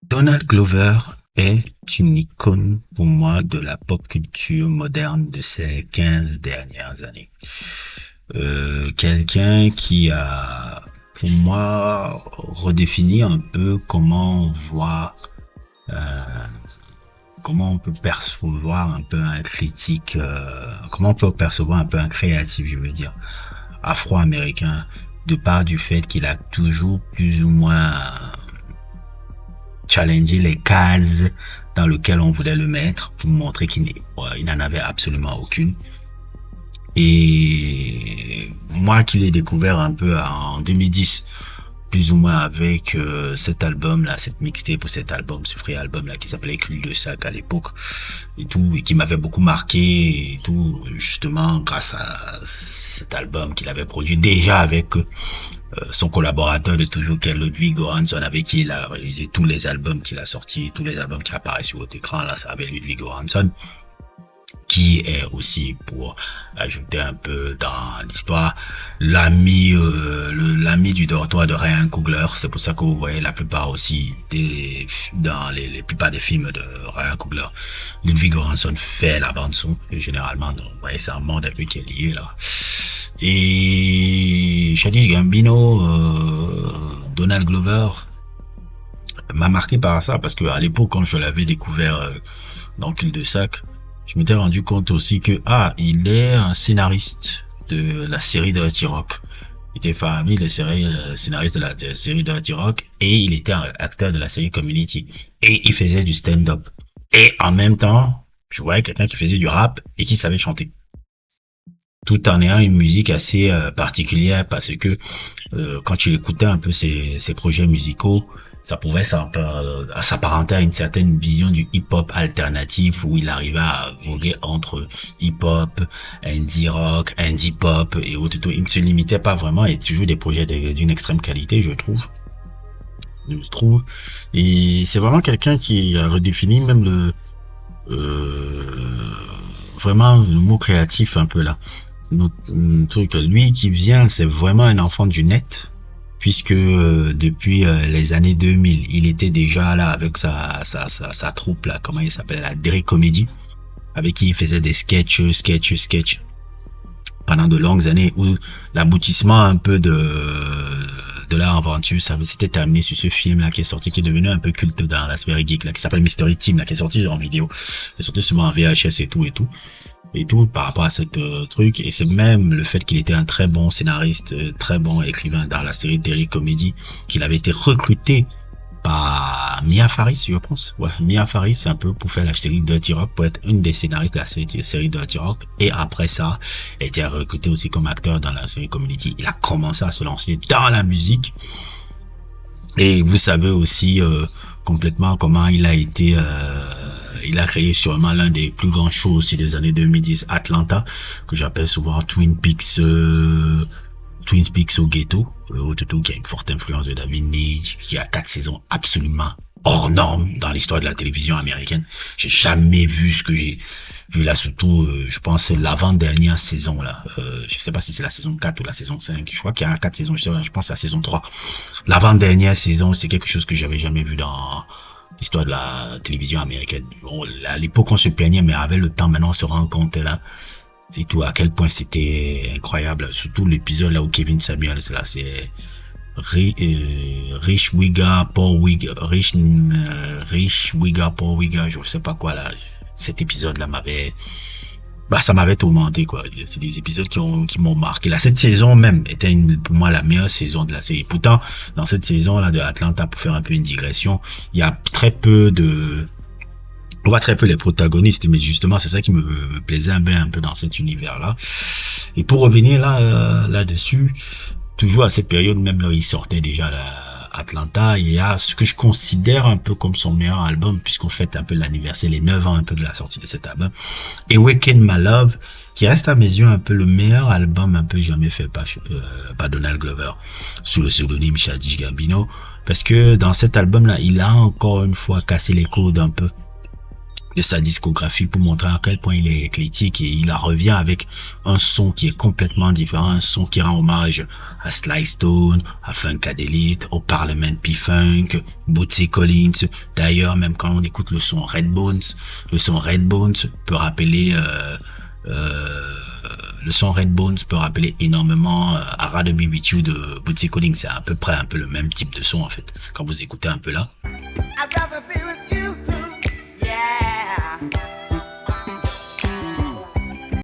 Donald Glover est une icône pour moi de la pop culture moderne de ces 15 dernières années. Quelqu'un qui a, pour moi, redéfini un peu comment on voit, euh, comment on peut percevoir un peu un critique, comment on peut percevoir un peu un créatif, je veux dire, afro-américain, de part du fait qu'il a toujours plus ou moins challenger les cases dans lesquelles on voulait le mettre pour montrer il n'en avait absolument aucune. Et moi qui l'ai découvert un peu en 2010, plus ou moins avec cet album là, cette mixtape ou cet album, ce free album là qui s'appelait Cul de Sac à l'époque et tout, et qui m'avait beaucoup marqué et tout, justement grâce à cet album qu'il avait produit déjà avec son collaborateur de toujours qui est Ludwig Göransson, avec qui il a réalisé tous les albums qu'il a sortis, tous les albums qui apparaissent sur votre écran là, c'est avec Ludwig Göransson, qui est aussi, pour ajouter un peu dans l'histoire, l'ami du dortoir de Ryan Coogler. C'est pour ça que vous voyez la plupart aussi dans les plupart des films de Ryan Coogler, Ludwig Göransson fait la bande son, et généralement, donc, vous voyez, c'est un monde un peu qui est lié là. Et Childish Gambino, Donald Glover m'a marqué par ça, parce que à l'époque, quand je l'avais découvert dans Cul de Sac, je m'étais rendu compte aussi que il est un scénariste de la série Dirty Rock. Il était parmi les scénaristes de la série Dirty Rock, et il était un acteur de la série Community, et il faisait du stand-up. Et en même temps, je voyais quelqu'un qui faisait du rap et qui savait chanter, tout en ayant une musique assez particulière, parce que quand tu écoutais un peu ses projets musicaux, ça pouvait s'apparenter à une certaine vision du hip-hop alternatif, où il arrivait à voguer entre hip-hop, indie rock, indie pop et autres. Il ne se limitait pas vraiment, et toujours des projets d'une extrême qualité, je trouve. Et c'est vraiment quelqu'un qui a redéfini même vraiment le mot créatif un peu là. Truc, lui qui vient, c'est vraiment un enfant du net, puisque depuis les années 2000, il était déjà là avec sa troupe là, comment il s'appelle, la Dre Comedy, avec qui il faisait des sketchs pendant de longues années, où l'aboutissement un peu de leur aventure, ça s'était terminé sur ce film là qui est sorti, qui est devenu un peu culte dans la sphère geek là, qui s'appelle Mystery Team là, qui est sorti en vidéo, qui est sorti seulement en VHS et tout par rapport à cette truc. Et c'est même le fait qu'il était un très bon scénariste, très bon écrivain dans la série Derry Comedy, qu'il avait été recruté par Mia Faris, je pense. Ouais, Mia Faris, c'est un peu pour faire la série Dirty Rock, pour être une des scénaristes de la série Dirty Rock. Et après ça, il a été recruté aussi comme acteur dans la série Community. Il a commencé à se lancer dans la musique. Et vous savez aussi complètement comment il a été... il a créé sûrement l'un des plus grands shows aussi des années 2010, Atlanta, que j'appelle souvent Twin Peaks au ghetto, qui a une forte influence de David Lynch, qui a 4 saisons absolument hors normes dans l'histoire de la télévision américaine. J'ai jamais vu ce que j'ai vu là, surtout, je pense, l'avant-dernière saison là. Je sais pas si c'est la saison 4 ou la saison 5. Je crois qu'il y a 4 saisons, je pense la saison 3. L'avant-dernière saison, c'est quelque chose que j'avais jamais vu dans l'histoire de la télévision américaine. Bon, à l'époque, on se plaignait, mais avec le temps, maintenant, on se rend compte là, et tout, à quel point c'était incroyable. Surtout l'épisode là où Kevin Samuels, là, c'est Rich Wigga, Paul Wigga, Rich Wigga, Paul Wigga, je sais pas quoi là. Cet épisode là ça m'avait tourmenté quoi. C'est des épisodes qui m'ont marqué là. Cette saison même était pour moi la meilleure saison de la série. Pourtant, dans cette saison là de Atlanta, pour faire un peu une digression, il y a on voit très peu les protagonistes, mais justement c'est ça qui me plaisait un peu dans cet univers là. Et pour revenir là-dessus, toujours à cette période même là, il sortait déjà Atlanta, il y a ce que je considère un peu comme son meilleur album, puisqu'on fête un peu l'anniversaire, les 9 ans un peu de la sortie de cet album, Awaken My Love, qui reste à mes yeux un peu le meilleur album un peu jamais fait par Donald Glover, sous le pseudonyme Childish Gambino, parce que dans cet album là, il a encore une fois cassé les codes un peu de sa discographie pour montrer à quel point il est éclectique, et il revient avec un son qui est complètement différent, un son qui rend hommage à Sly Stone, à Funkadelic, au Parliament P-Funk, Bootsy Collins. D'ailleurs, même quand on écoute le son Redbones peut rappeler le son Redbones peut rappeler énormément à Rather Be With You de Bootsy Collins. C'est à peu près un peu le même type de son en fait, quand vous écoutez un peu là. I'd rather be with you. Yeah.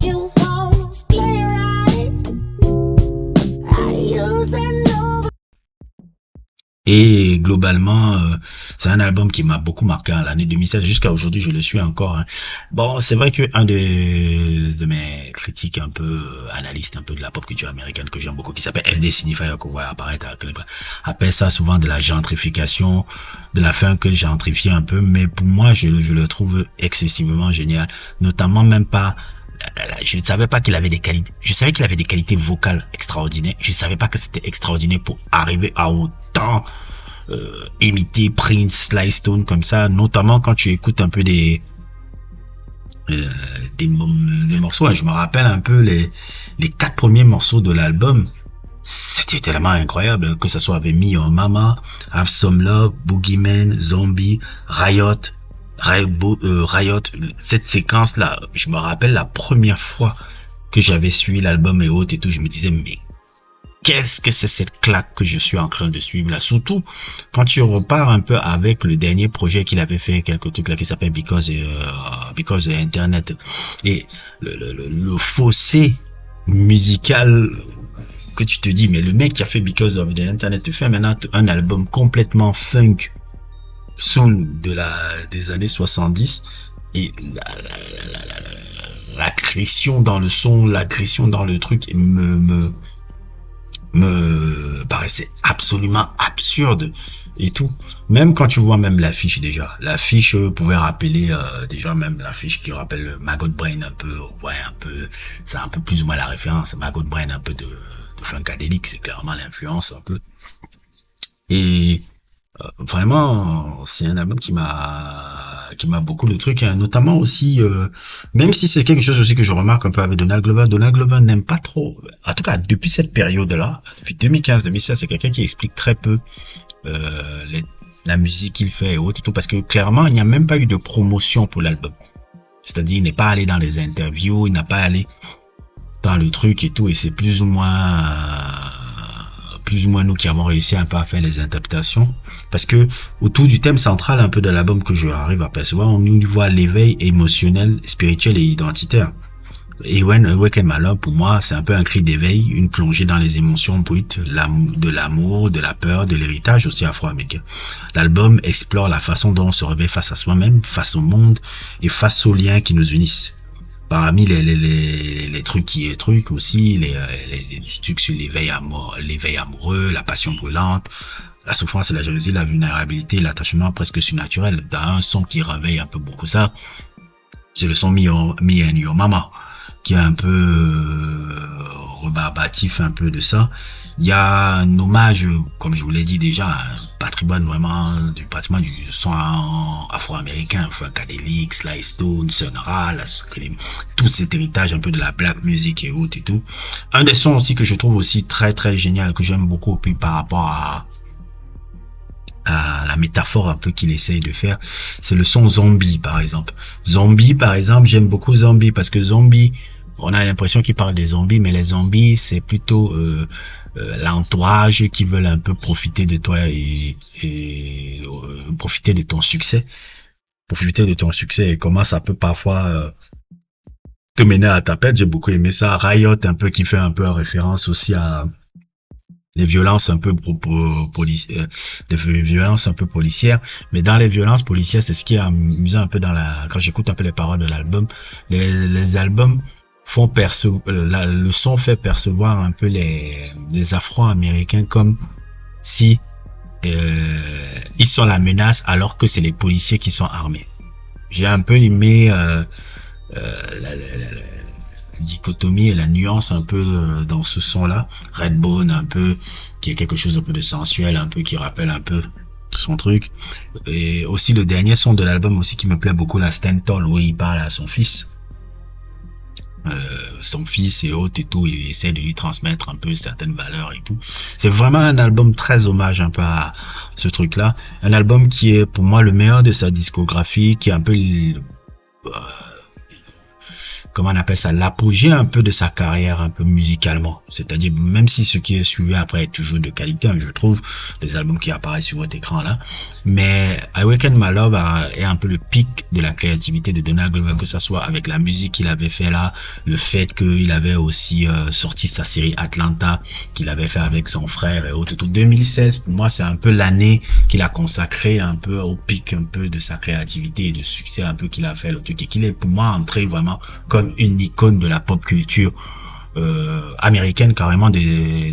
You won't play right. I use the no. Et globalement, c'est un album qui m'a beaucoup marqué à l'année 2016. Jusqu'à aujourd'hui, je le suis encore. Hein. Bon, c'est vrai que un de mes critiques un peu analystes un peu de la pop culture américaine que j'aime beaucoup, qui s'appelle FD Signifier, qu'on voit apparaître, appelle ça souvent de la gentrification, de la funk gentrifiée un peu. Mais pour moi, je le trouve excessivement génial. Notamment même pas... Je ne savais pas qu'il avait des qualités. Je savais qu'il avait des qualités vocales extraordinaires. Je ne savais pas que c'était extraordinaire pour arriver à autant imiter Prince, Sly Stone comme ça. Notamment quand tu écoutes un peu des morceaux. Je me rappelle un peu les 4 premiers morceaux de l'album. C'était tellement incroyable, que ça soit avec Me Your Mama, Have Some Love, Boogeyman, Zombie, Riot, cette séquence là, je me rappelle la première fois que j'avais suivi l'album et autres et tout, je me disais mais qu'est-ce que c'est cette claque que je suis en train de suivre là, surtout quand tu repars un peu avec le dernier projet qu'il avait fait, quelques trucs là qui s'appelle Because of Internet, et le fossé musical que tu te dis mais le mec qui a fait Because of the Internet te fait maintenant un album complètement funk soul des années 70, et l'agression dans le son, l'agression dans le truc me paraissait absolument absurde et tout. Même quand tu vois même l'affiche, déjà l'affiche pouvait rappeler déjà même l'affiche qui rappelle Maggot Brain un peu, ouais, un peu, c'est un peu plus ou moins la référence Maggot Brain, un peu de Funkadelic, c'est clairement l'influence un peu. Et vraiment, c'est un album qui m'a beaucoup de trucs, hein. Notamment aussi, même si c'est quelque chose aussi que je remarque un peu avec Donald Glover n'aime pas trop, en tout cas depuis cette période-là, depuis 2015-2016, c'est quelqu'un qui explique très peu la musique qu'il fait et autres et tout, parce que clairement il n'y a même pas eu de promotion pour l'album, c'est-à-dire il n'est pas allé dans les interviews, il n'a pas allé dans le truc et tout, et c'est plus ou moins nous qui avons réussi un peu à faire les interprétations, parce que autour du thème central un peu de l'album que je arrive à percevoir, on y voit l'éveil émotionnel, spirituel et identitaire. Et Wake and Malheur, pour moi, c'est un peu un cri d'éveil, une plongée dans les émotions brutes, de l'amour, de la peur, de l'héritage aussi afro-américain. L'album explore la façon dont on se réveille face à soi-même, face au monde et face aux liens qui nous unissent. Parmi les trucs aussi, les trucs sur l'éveil amoureux, la passion brûlante, la souffrance et la jalousie, la vulnérabilité, l'attachement presque surnaturel. Dans un son qui réveille un peu beaucoup ça, c'est le son Me and Your Mama, qui est un peu rebarbatif un peu de ça. Il y a un hommage, comme je vous l'ai dit déjà, un patrimoine vraiment du son afro-américain, Funkadelic, Sly Stone, Sun Ra, tout cet héritage un peu de la black music et autres et tout. Un des sons aussi que je trouve aussi très très génial, que j'aime beaucoup, puis par rapport à la métaphore un peu qu'il essaye de faire, c'est le son Zombie par exemple. J'aime beaucoup Zombie parce que Zombie, on a l'impression qu'il parle des zombies, mais les zombies c'est plutôt l'entourage qui veulent un peu profiter de toi et profiter de ton succès, et comment ça peut parfois te mener à ta perte. J'ai beaucoup aimé ça. Riot un peu, qui fait un peu référence aussi à les violences un peu policières, mais dans les violences policières, c'est ce qui est amusant un peu quand j'écoute un peu les paroles de l'album. Les albums font le son fait percevoir un peu les Afro-Américains comme si ils sont la menace alors que c'est les policiers qui sont armés. J'ai un peu aimé la dichotomie et la nuance un peu dans ce son là. Redbone un peu, qui est quelque chose un peu de sensuel, un peu qui rappelle un peu son truc. Et aussi le dernier son de l'album aussi qui me plaît beaucoup, la Stand Tall, où il parle à son fils et autres et tout, il essaie de lui transmettre un peu certaines valeurs et tout. C'est vraiment un album très hommage un peu à ce truc-là. Un album qui est pour moi le meilleur de sa discographie, qui est un peu comment on appelle ça, l'apogée un peu de sa carrière un peu musicalement. C'est-à-dire, même si ce qui est suivi après est toujours de qualité, hein, je trouve, les albums qui apparaissent sur votre écran là, mais Awaken My Love est un peu le pic de la créativité de Donald Glover, que ça soit avec la musique qu'il avait fait là, le fait qu'il avait aussi sorti sa série Atlanta, qu'il avait fait avec son frère et autres. 2016, pour moi, c'est un peu l'année qu'il a consacré un peu au pic un peu de sa créativité et de succès un peu qu'il a fait le truc, et qu'il est pour moi entré vraiment comme une icône de la pop culture américaine, carrément de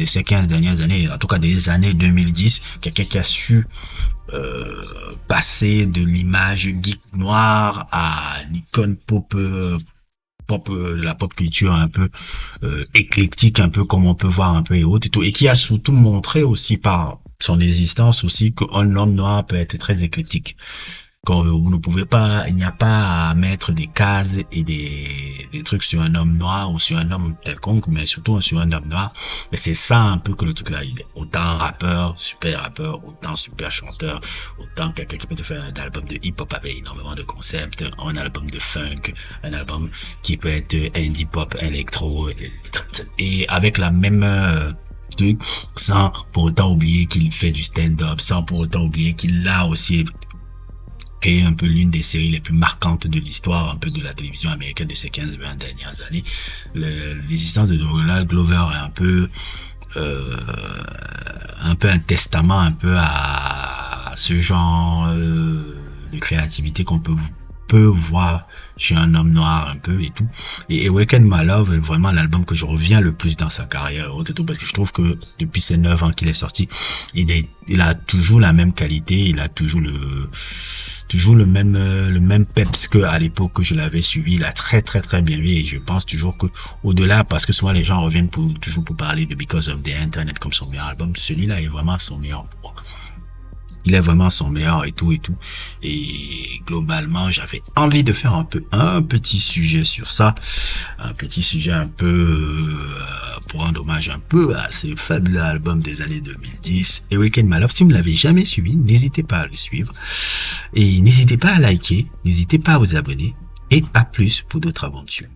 ces 15 dernières années, en tout cas des années 2010, quelqu'un qui a su passer de l'image geek noire à l'icône pop de la pop culture un peu éclectique, un peu comme on peut voir un peu et autres et tout, et qui a surtout montré aussi par son existence aussi qu'un homme noir peut être très éclectique. Quand vous ne pouvez pas, il n'y a pas à mettre des cases et des trucs sur un homme noir ou sur un homme quelconque, mais surtout sur un homme noir. Mais c'est ça un peu que le truc là, il est autant rappeur, autant super chanteur, autant quelqu'un qui peut te faire un album de hip-hop avec énormément de concepts, un album de funk, un album qui peut être indie pop, électro, et avec la même truc, sans pour autant oublier qu'il fait du stand-up, sans pour autant oublier qu'il a aussi créé un peu l'une des séries les plus marquantes de l'histoire un peu de la télévision américaine de ces 15-20 dernières années. L'existence de Donald Glover est un peu un testament un peu à ce genre de créativité qu'on peut voir chez un homme noir un peu et tout. Et Awaken My Love est vraiment l'album que je reviens le plus dans sa carrière et tout, parce que je trouve que depuis ces 9 ans qu'il est sorti, il a toujours la même qualité, il a toujours le même peps que à l'époque que je l'avais suivi. Il a très bien vu, et je pense toujours que au-delà, parce que souvent les gens reviennent toujours pour parler de Because of the Internet comme son meilleur album, celui-là est vraiment son meilleur pour moi. Il est vraiment son meilleur et tout. Et globalement, j'avais envie de faire un petit sujet sur ça. Un petit sujet un peu pour rendre hommage un peu à ce fabuleux album des années 2010. Et Awaken My Love, si vous ne l'avez jamais suivi, n'hésitez pas à le suivre. Et n'hésitez pas à liker, n'hésitez pas à vous abonner. Et à plus pour d'autres aventures.